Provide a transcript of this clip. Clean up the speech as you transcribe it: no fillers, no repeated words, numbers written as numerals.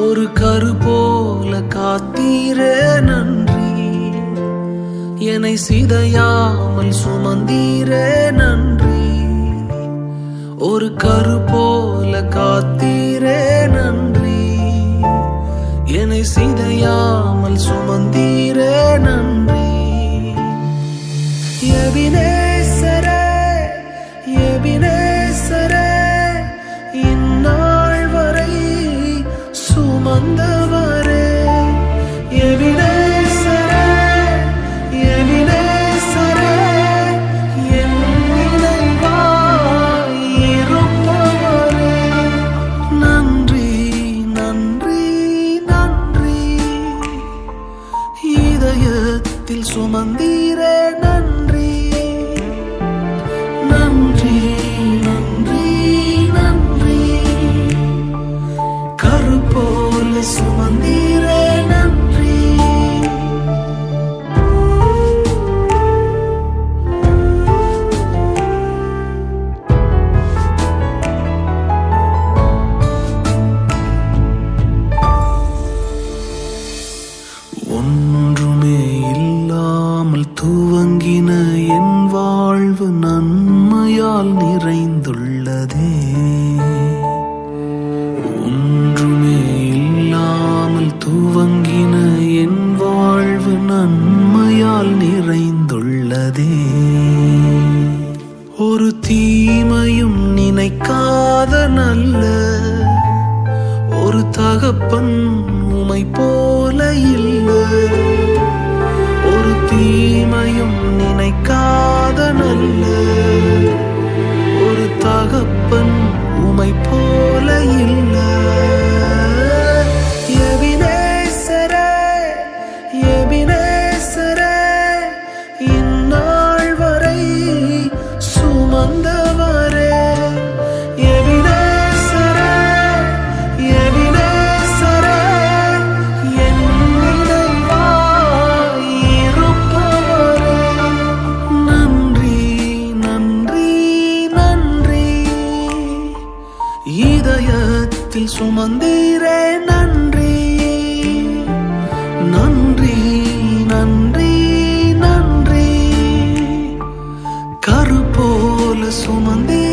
ஒரு கரு போல காத்தீரே நன்றி, என்னை சிதையாமல் சுமந்தீரே நன்றி. ஒரு கரு போல காத்தீரே நன்றி, என்னை சிதையாமல் சுமந்தீரே நன்றி. எபினேசரே எபினேசரே, இந்நாள் வரை சுமந்தவரே. எபினேசரே எபினேசரே, என் நினைவாய் இருப்பவரே. நன்றி நன்றி நன்றி, இதயத்தில் சுமந்தீரே நன்றி. நன்றி நன்றி நன்றி, கரு போல சுமந்தீரே நன்றி. ஒன்றுமே இல்லாமல் துவங்கின என் வாழ்வு நன்மையால் நிறைந்துள்ளதே. ஒன்றுமே இல்லாமல் துவங்கின என் வாழ்வு நன்மையால் நிறைந்துள்ளதே. ஒரு தீமையும் நினைக்காத நல்ல ஒரு தகப்பன் உமை போல இல்ல. ஒரு தீமையும் நினைக்காத நல்ல ஒரு தகப்பன் உமை போல இல்ல. எபினேசரே எபினேசரே, இந்நாள் வரை சுமந்தவரே. எபினேசரே எபினேசரே, என் நினைவாய் இருப்பவரே. நன்றி நன்றி நன்றி, இதயத்தில் சுமந்தீரே நன்றி. நன்றி நன்றி நன்றி, கரு போல சுமந்தீரே